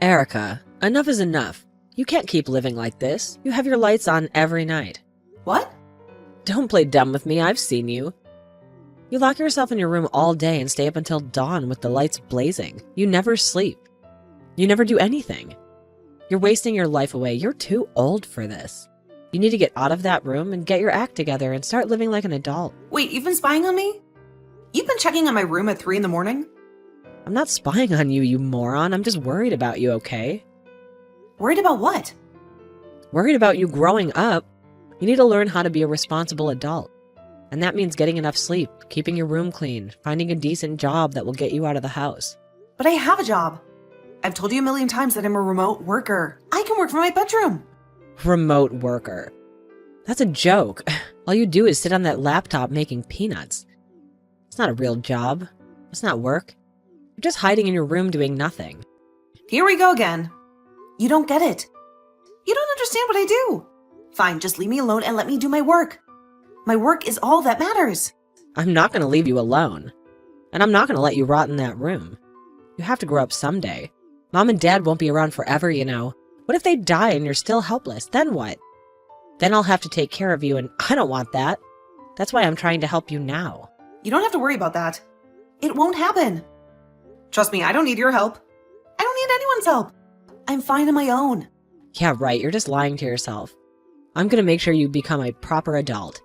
Erica, enough is enough. You can't keep living like this. You have your lights on every night. What? Don't play dumb with me, I've seen you. You lock yourself in your room all day and stay up until dawn with the lights blazing. You never sleep. You never do anything. You're wasting your life away. You're too old for this. You need to get out of that room and get your act together and start living like an adult. Wait, you've been spying on me? You've been checking on my room at 3 in the morning? I'm not spying on you, you moron. I'm just worried about you, okay? Worried about what? Worried about you growing up. You need to learn how to be a responsible adult. And that means getting enough sleep, keeping your room clean, finding a decent job that will get you out of the house. But I have a job. I've told you a million times that I'm a remote worker. I can work from my bedroom. Remote worker. That's a joke. All you do is sit on that laptop making peanuts. It's not a real job. It's not work. You're just hiding in your room doing nothing. Here we go again. You don't get it. You don't understand what I do. Fine, just leave me alone and let me do my work. My work is all that matters. I'm not going to leave you alone. And I'm not going to let you rot in that room. You have to grow up someday. Mom and Dad won't be around forever, you know. What if they die and you're still helpless? Then what? Then I'll have to take care of you, and I don't want that. That's why I'm trying to help you now. You don't have to worry about that. It won't happen. Trust me, I don't need your help. I don't need anyone's help. I'm fine on my own. Yeah, right. You're just lying to yourself. I'm going to make sure you become a proper adult.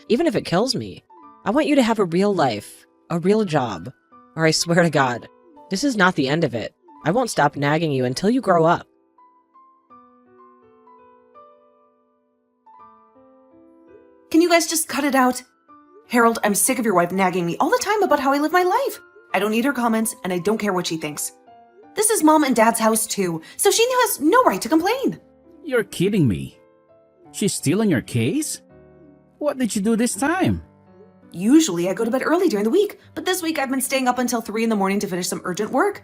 Even if it kills me. I want you to have a real life, a real job. Or I swear to God, this is not the end of it. I won't stop nagging you until you grow up. Can you guys just cut it out? Harold, I'm sick of your wife nagging me all the time about how I live my life. I don't need her comments, and I don't care what she thinks. This is Mom and Dad's house too, so she has no right to complain. You're kidding me. She's still on your case? What did you do this time? Usually I go to bed early during the week, but this week I've been staying up until 3 in the morning to finish some urgent work.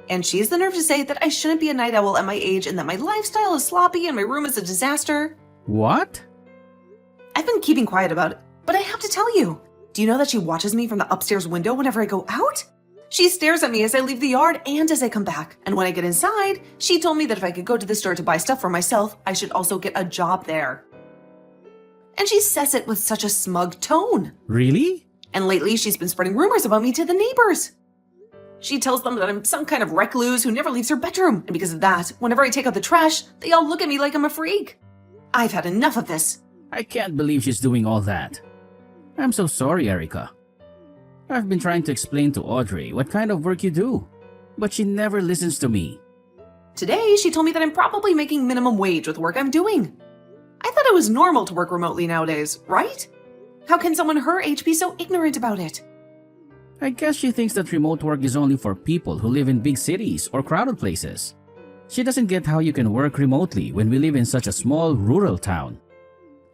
And she has the nerve to say that I shouldn't be a night owl at my age and that my lifestyle is sloppy and my room is a disaster. What? I've been keeping quiet about it, but I have to tell you. Do you know that she watches me from the upstairs window whenever I go out? She stares at me as I leave the yard and as I come back. And when I get inside, she told me that if I could go to the store to buy stuff for myself, I should also get a job there. And she says it with such a smug tone. Really? And lately, she's been spreading rumors about me to the neighbors. She tells them that I'm some kind of recluse who never leaves her bedroom. And because of that, whenever I take out the trash, they all look at me like I'm a freak. I've had enough of this. I can't believe she's doing all that. I'm so sorry, Erica. I've been trying to explain to Audrey what kind of work you do, but she never listens to me. Today, she told me that I'm probably making minimum wage with work I'm doing. I thought it was normal to work remotely nowadays, right? How can someone her age be so ignorant about it? I guess she thinks that remote work is only for people who live in big cities or crowded places. She doesn't get how you can work remotely when we live in such a small rural town.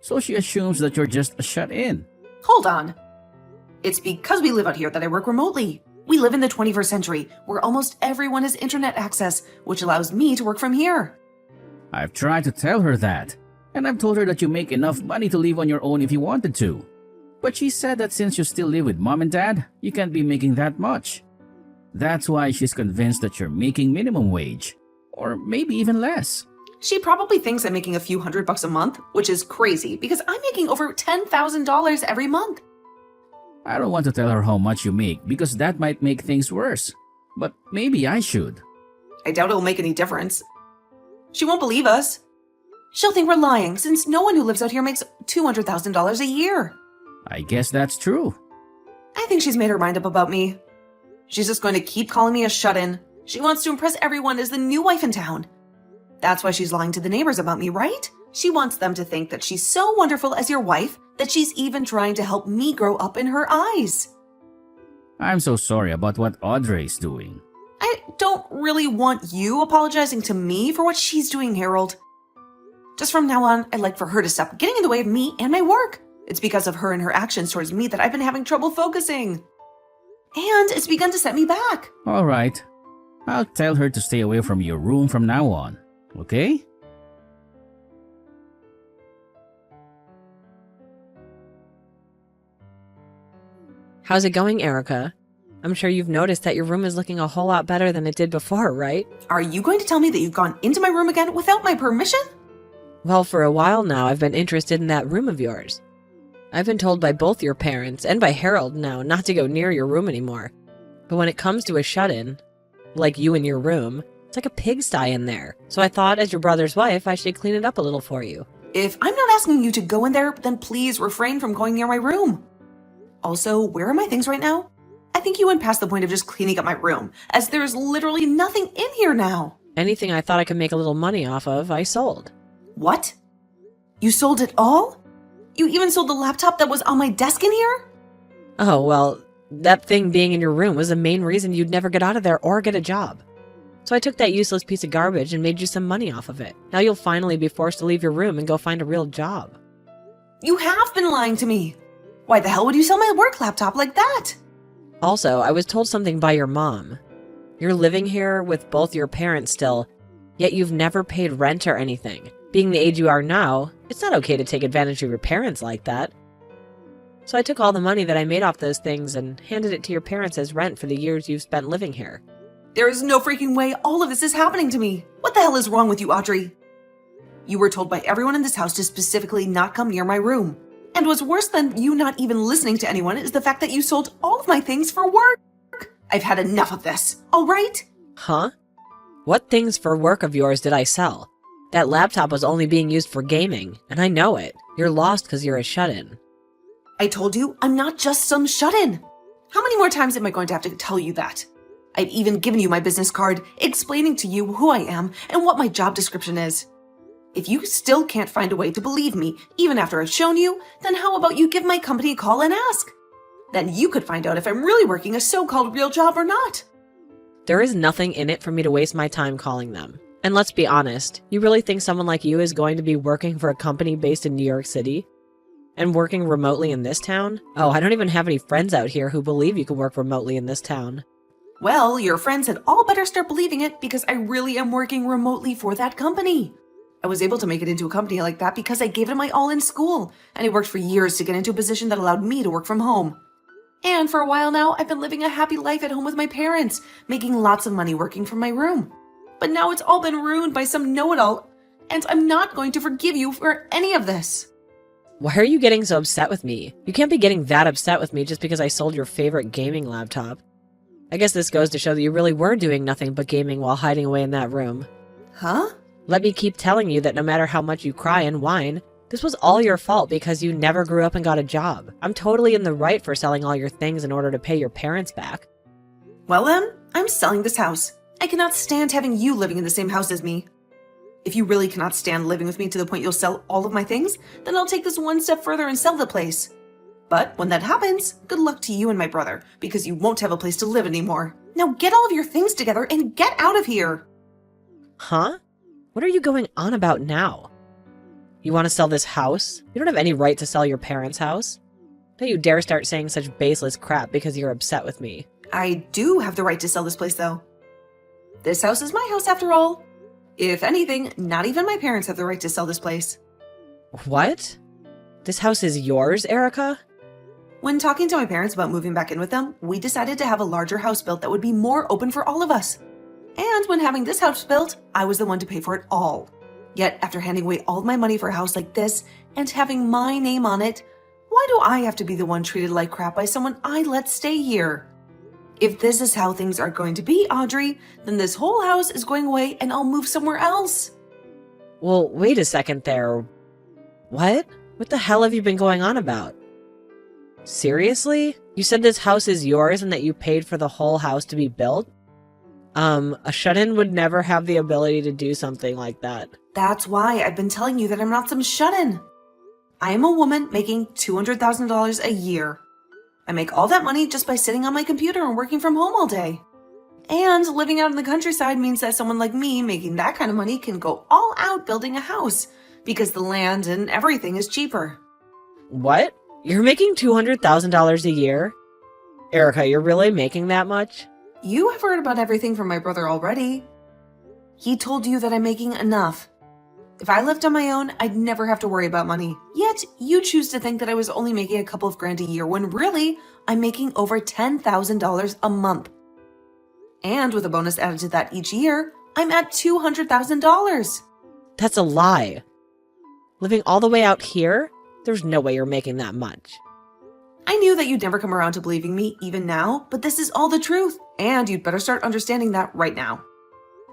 So she assumes that you're just a shut-in. Hold on. It's because we live out here that I work remotely. We live in the 21st century, where almost everyone has internet access, which allows me to work from here. I've tried to tell her that, and I've told her that you make enough money to live on your own if you wanted to. But she said that since you still live with Mom and Dad, you can't be making that much. That's why she's convinced that you're making minimum wage, or maybe even less. She probably thinks I'm making a few $100 a month, which is crazy because I'm making over $10,000 every month. I don't want to tell her how much you make because that might make things worse. But maybe I should. I doubt it'll make any difference. She won't believe us. She'll think we're lying since no one who lives out here makes $200,000 a year. I guess that's true. I think she's made her mind up about me. She's just going to keep calling me a shut-in. She wants to impress everyone as the new wife in town. That's why she's lying to the neighbors about me, right? She wants them to think that she's so wonderful as your wife that she's even trying to help me grow up in her eyes. I'm so sorry about what Audrey's doing. I don't really want you apologizing to me for what she's doing, Harold. Just from now on, I'd like for her to stop getting in the way of me and my work. It's because of her and her actions towards me that I've been having trouble focusing. And it's begun to set me back. All right. I'll tell her to stay away from your room from now on, okay? How's it going, Erica? I'm sure you've noticed that your room is looking a whole lot better than it did before, right? Are you going to tell me that you've gone into my room again without my permission? Well, for a while now, I've been interested in that room of yours. I've been told by both your parents and by Harold now not to go near your room anymore. But when it comes to a shut-in, like you in your room, it's like a pigsty in there. So I thought, as your brother's wife, I should clean it up a little for you. If I'm not asking you to go in there, then please refrain from going near my room. Also, where are my things right now? I think you went past the point of just cleaning up my room, as there's literally nothing in here now. Anything I thought I could make a little money off of, I sold. What? You sold it all? You even sold the laptop that was on my desk in here? Oh, well, that thing being in your room was the main reason you'd never get out of there or get a job. So I took that useless piece of garbage and made you some money off of it. Now you'll finally be forced to leave your room and go find a real job. You have been lying to me. Why the hell would you sell my work laptop like that? Also, I was told something by your mom. You're living here with both your parents still, yet you've never paid rent or anything. Being the age you are now, it's not okay to take advantage of your parents like that. So I took all the money that I made off those things and handed it to your parents as rent for the years you've spent living here. There is no freaking way all of this is happening to me. What the hell is wrong with you, Audrey? You were told by everyone in this house to specifically not come near my room. And what's worse than you not even listening to anyone is the fact that you sold all of my things for work. I've had enough of this, all right? Huh? What things for work of yours did I sell? That laptop was only being used for gaming, and I know it. You're lost because you're a shut-in. I told you I'm not just some shut-in. How many more times am I going to have to tell you that? I've even given you my business card, explaining to you who I am and what my job description is. If you still can't find a way to believe me, even after I've shown you, then how about you give my company a call and ask? Then you could find out if I'm really working a so-called real job or not. There is nothing in it for me to waste my time calling them. And let's be honest, you really think someone like you is going to be working for a company based in New York City? And working remotely in this town? Oh, I don't even have any friends out here who believe you can work remotely in this town. Well, your friends had all better start believing it because I really am working remotely for that company. I was able to make it into a company like that because I gave it my all in school, and I worked for years to get into a position that allowed me to work from home. And for a while now, I've been living a happy life at home with my parents, making lots of money working from my room. But now it's all been ruined by some know-it-all, and I'm not going to forgive you for any of this. Why are you getting so upset with me? You can't be getting that upset with me just because I sold your favorite gaming laptop. I guess this goes to show that you really were doing nothing but gaming while hiding away in that room. Huh? Let me keep telling you that no matter how much you cry and whine, this was all your fault because you never grew up and got a job. I'm totally in the right for selling all your things in order to pay your parents back. Well then, I'm selling this house. I cannot stand having you living in the same house as me. If you really cannot stand living with me to the point you'll sell all of my things, then I'll take this one step further and sell the place. But when that happens, good luck to you and my brother, because you won't have a place to live anymore. Now get all of your things together and get out of here! Huh? What are you going on about now? You want to sell this house? You don't have any right to sell your parents' house. Don't you dare start saying such baseless crap because you're upset with me. I do have the right to sell this place, though. This house is my house after all. If anything, not even my parents have the right to sell this place. What? This house is yours, Erica? When talking to my parents about moving back in with them, we decided to have a larger house built that would be more open for all of us. And when having this house built, I was the one to pay for it all. Yet, after handing away all of my money for a house like this and having my name on it, why do I have to be the one treated like crap by someone I let stay here? If this is how things are going to be, Audrey, then this whole house is going away and I'll move somewhere else. Well, wait a second there. What? What the hell have you been going on about? Seriously? You said this house is yours and that you paid for the whole house to be built? A shut-in would never have the ability to do something like that. That's why I've been telling you that I'm not some shut-in. I am a woman making $200,000 a year. I make all that money just by sitting on my computer and working from home all day. And living out in the countryside means that someone like me making that kind of money can go all out building a house because the land and everything is cheaper. What? You're making $200,000 a year? Erica, you're really making that much? You have heard about everything from my brother already. He told you that I'm making enough. If I lived on my own, I'd never have to worry about money. Yet, you choose to think that I was only making a couple of grand a year when really, I'm making over $10,000 a month. And with a bonus added to that each year, I'm at $200,000. That's a lie. Living all the way out here? There's no way you're making that much. I knew that you'd never come around to believing me even now, but this is all the truth, and you'd better start understanding that right now.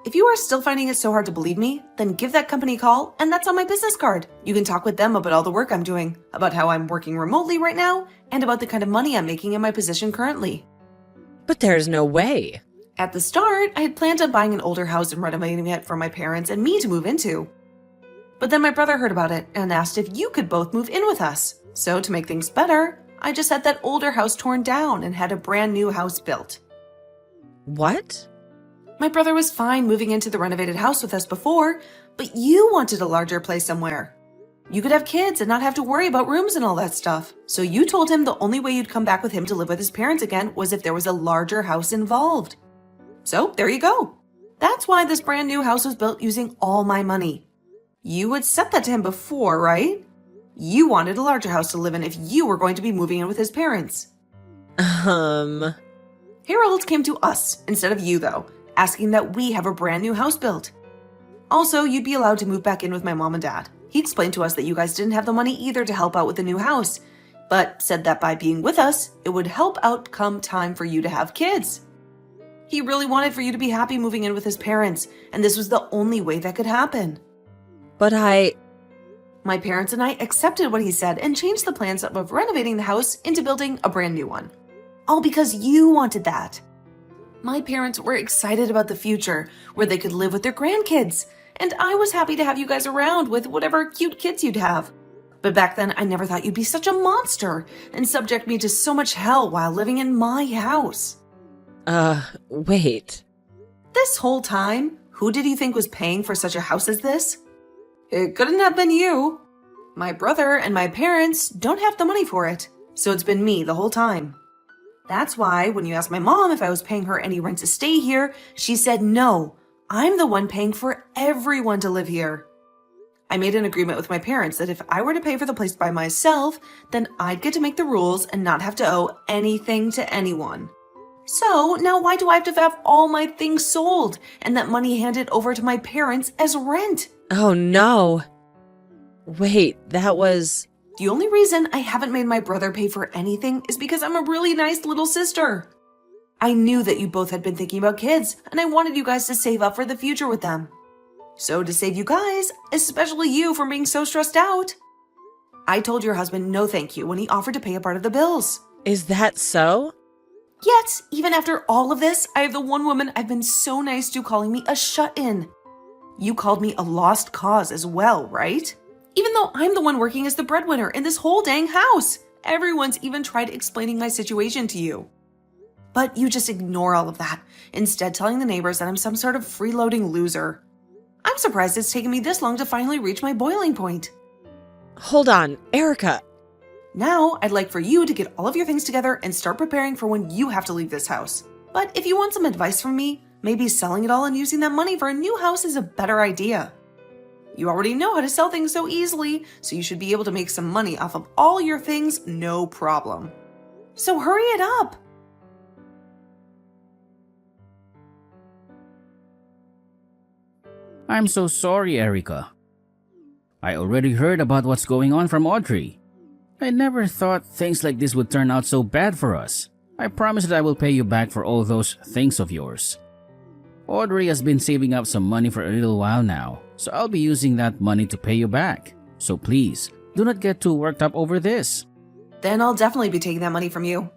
If you are still finding it so hard to believe me, then give that company a call, and that's on my business card. You can talk with them about all the work I'm doing, about how I'm working remotely right now, and about the kind of money I'm making in my position currently. But there's no way. At the start, I had planned on buying an older house and renovating it for my parents and me to move into. But then my brother heard about it and asked if you could both move in with us. So to make things better, I just had that older house torn down and had a brand new house built. What? My brother was fine moving into the renovated house with us before, but you wanted a larger place somewhere. You could have kids and not have to worry about rooms and all that stuff. So you told him the only way you'd come back with him to live with his parents again was if there was a larger house involved. So there you go. That's why this brand new house was built using all my money. You had said that to him before, right? You wanted a larger house to live in if you were going to be moving in with his parents. Harold came to us instead of you, though, asking that we have a brand new house built. Also, you'd be allowed to move back in with my mom and dad. He explained to us that you guys didn't have the money either to help out with the new house, but said that by being with us, it would help out come time for you to have kids. He really wanted for you to be happy moving in with his parents, and this was the only way that could happen. But My parents and I accepted what he said and changed the plans of renovating the house into building a brand new one. All because you wanted that. My parents were excited about the future, where they could live with their grandkids, and I was happy to have you guys around with whatever cute kids you'd have. But back then, I never thought you'd be such a monster and subject me to so much hell while living in my house. Wait. This whole time, who did you think was paying for such a house as this? It couldn't have been you. My brother and my parents don't have the money for it, so it's been me the whole time. That's why when you asked my mom if I was paying her any rent to stay here, she said no, I'm the one paying for everyone to live here. I made an agreement with my parents that if I were to pay for the place by myself, then I'd get to make the rules and not have to owe anything to anyone. So now why do I have to have all my things sold and that money handed over to my parents as rent? Oh no. Wait, that was... The only reason I haven't made my brother pay for anything is because I'm a really nice little sister. I knew that you both had been thinking about kids, and I wanted you guys to save up for the future with them. So to save you guys, especially you from being so stressed out, I told your husband no thank you when he offered to pay a part of the bills. Is that so? Yet, even after all of this, I have the one woman I've been so nice to calling me a shut-in. You called me a lost cause as well, right? Even though I'm the one working as the breadwinner in this whole dang house. Everyone's even tried explaining my situation to you. But you just ignore all of that, instead telling the neighbors that I'm some sort of freeloading loser. I'm surprised it's taken me this long to finally reach my boiling point. Hold on, Erica. Now, I'd like for you to get all of your things together and start preparing for when you have to leave this house. But if you want some advice from me, maybe selling it all and using that money for a new house is a better idea. You already know how to sell things so easily, so you should be able to make some money off of all your things, no problem. So hurry it up! I'm so sorry, Erica. I already heard about what's going on from Audrey. I never thought things like this would turn out so bad for us. I promise that I will pay you back for all those things of yours. Audrey has been saving up some money for a little while now, so I'll be using that money to pay you back. So please, do not get too worked up over this. Then I'll definitely be taking that money from you.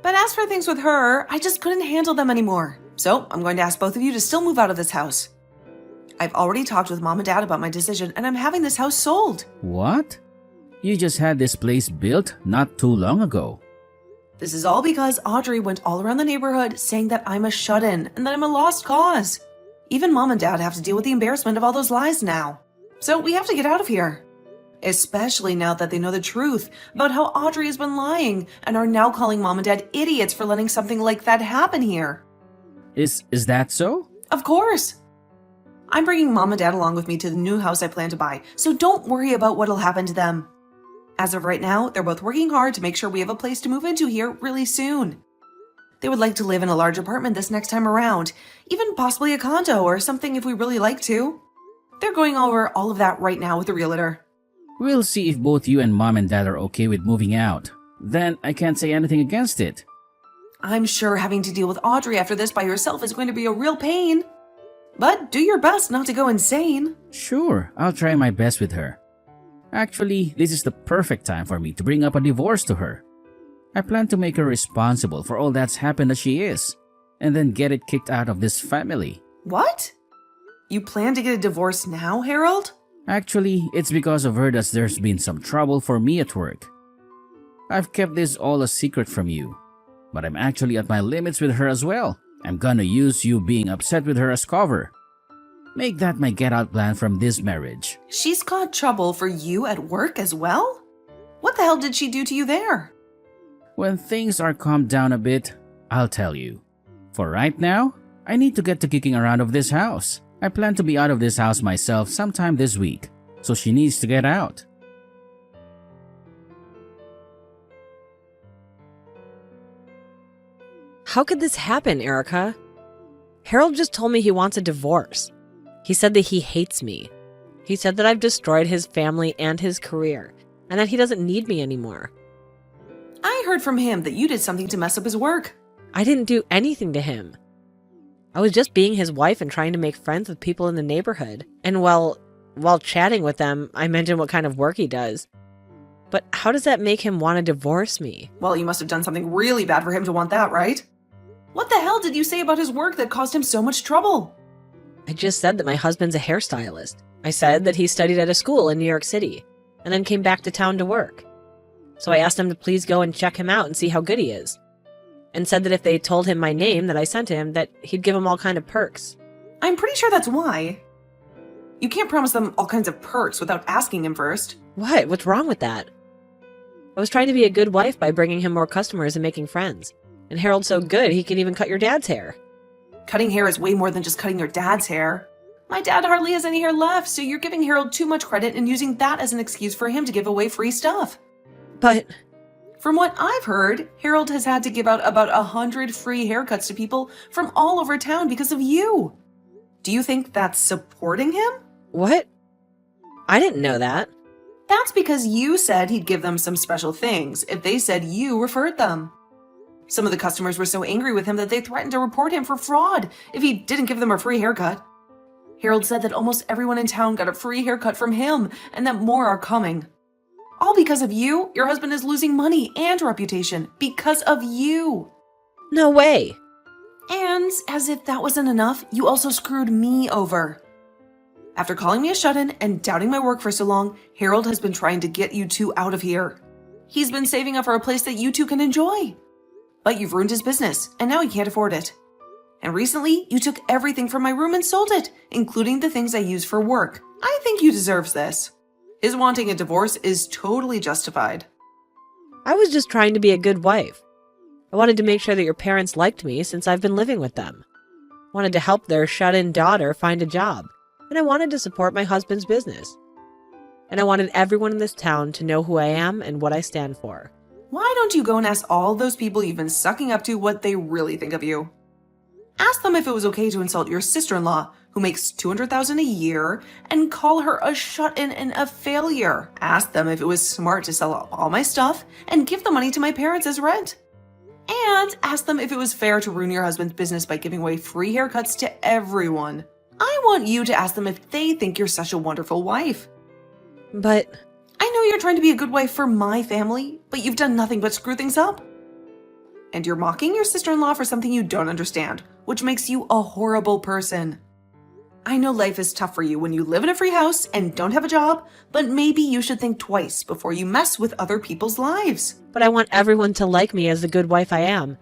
But as for things with her, I just couldn't handle them anymore. So I'm going to ask both of you to still move out of this house. I've already talked with Mom and Dad about my decision, and I'm having this house sold. What? You just had this place built not too long ago. This is all because Audrey went all around the neighborhood saying that I'm a shut-in and that I'm a lost cause. Even Mom and Dad have to deal with the embarrassment of all those lies now. So we have to get out of here. Especially now that they know the truth about how Audrey has been lying and are now calling Mom and Dad idiots for letting something like that happen here. Is that so? Of course. I'm bringing Mom and Dad along with me to the new house I plan to buy, so don't worry about what'll happen to them. As of right now, they're both working hard to make sure we have a place to move into here really soon. They would like to live in a large apartment this next time around, even possibly a condo or something if we really like to. They're going over all of that right now with the realtor. We'll see if both you and Mom and Dad are okay with moving out. Then I can't say anything against it. I'm sure having to deal with Audrey after this by yourself is going to be a real pain. But do your best not to go insane. Sure, I'll try my best with her. Actually, this is the perfect time for me to bring up a divorce to her. I plan to make her responsible for all that's happened as she is, and then get it kicked out of this family. What? You plan to get a divorce now, Harold? Actually, it's because of her that there's been some trouble for me at work. I've kept this all a secret from you, but I'm actually at my limits with her as well. I'm gonna use you being upset with her as cover. Make that my get-out plan from this marriage. She's caused trouble for you at work as well? What the hell did she do to you there? When things are calmed down a bit, I'll tell you. For right now, I need to get to kicking around of this house. I plan to be out of this house myself sometime this week, so she needs to get out. How could this happen, Erica? Harold just told me he wants a divorce. He said that he hates me. He said that I've destroyed his family and his career, and that he doesn't need me anymore. I heard from him that you did something to mess up his work. I didn't do anything to him. I was just being his wife and trying to make friends with people in the neighborhood. And while chatting with them, I mentioned what kind of work he does. But how does that make him want to divorce me? Well, you must have done something really bad for him to want that, right? What the hell did you say about his work that caused him so much trouble? I just said that my husband's a hairstylist. I said that he studied at a school in New York City and then came back to town to work. So I asked him to please go and check him out and see how good he is. And said that if they told him my name that I sent him, that he'd give him all kind of perks. I'm pretty sure that's why. You can't promise them all kinds of perks without asking him first. What? What's wrong with that? I was trying to be a good wife by bringing him more customers and making friends. And Harold's so good, he can even cut your dad's hair. Cutting hair is way more than just cutting your dad's hair. My dad hardly has any hair left, so you're giving Harold too much credit and using that as an excuse for him to give away free stuff. But from what I've heard, Harold has had to give out about 100 free haircuts to people from all over town because of you. Do you think that's supporting him? what? I didn't know that. That's because you said he'd give them some special things if they said you referred them. Some of the customers were so angry with him that they threatened to report him for fraud if he didn't give them a free haircut. Harold said that almost everyone in town got a free haircut from him and that more are coming. All because of you, your husband is losing money and reputation because of you. No way. And as if that wasn't enough, you also screwed me over. After calling me a shut-in and doubting my work for so long, Harold has been trying to get you two out of here. He's been saving up for a place that you two can enjoy. But you've ruined his business, and now he can't afford it. And recently, you took everything from my room and sold it, including the things I use for work. I think you deserve this. His wanting a divorce is totally justified. I was just trying to be a good wife. I wanted to make sure that your parents liked me since I've been living with them. Wanted to help their shut-in daughter find a job. And I wanted to support my husband's business. And I wanted everyone in this town to know who I am and what I stand for. Why don't you go and ask all those people you've been sucking up to what they really think of you? Ask them if it was okay to insult your sister-in-law, who makes $200,000 a year, and call her a shut-in and a failure. Ask them if it was smart to sell all my stuff and give the money to my parents as rent. And ask them if it was fair to ruin your husband's business by giving away free haircuts to everyone. I want you to ask them if they think you're such a wonderful wife. But I know you're trying to be a good wife for my family, but you've done nothing but screw things up. And you're mocking your sister-in-law for something you don't understand, which makes you a horrible person. I know life is tough for you when you live in a free house and don't have a job, but maybe you should think twice before you mess with other people's lives. I want everyone to like me as the good wife I am.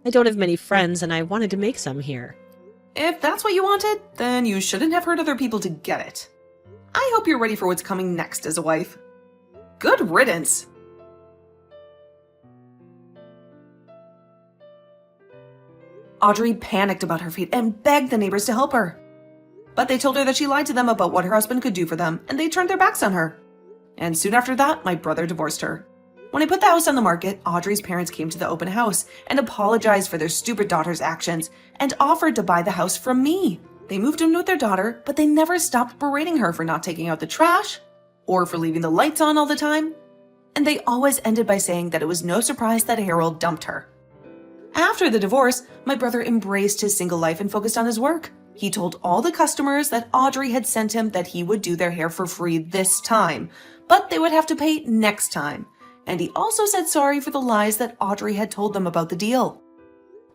I don't have many friends, and I wanted to make some here. If that's what you wanted, then you shouldn't have hurt other people to get it. I hope you're ready for what's coming next as a wife. Good riddance. Audrey panicked about her fate and begged the neighbors to help her. But they told her that she lied to them about what her husband could do for them, and they turned their backs on her. And soon after that, my brother divorced her. When I put the house on the market, Audrey's parents came to the open house and apologized for their stupid daughter's actions and offered to buy the house from me. They moved in with their daughter, but they never stopped berating her for not taking out the trash or for leaving the lights on all the time. And they always ended by saying that it was no surprise that Harold dumped her. After the divorce, my brother embraced his single life and focused on his work. He told all the customers that Audrey had sent him that he would do their hair for free this time, but they would have to pay next time. And he also said sorry for the lies that Audrey had told them about the deal.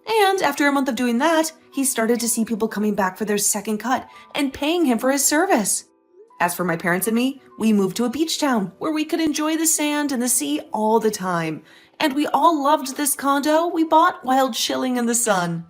And after a month of doing that, he started to see people coming back for their second cut and paying him for his service. As for my parents and me, we moved to a beach town where we could enjoy the sand and the sea all the time. And we all loved this condo we bought while chilling in the sun.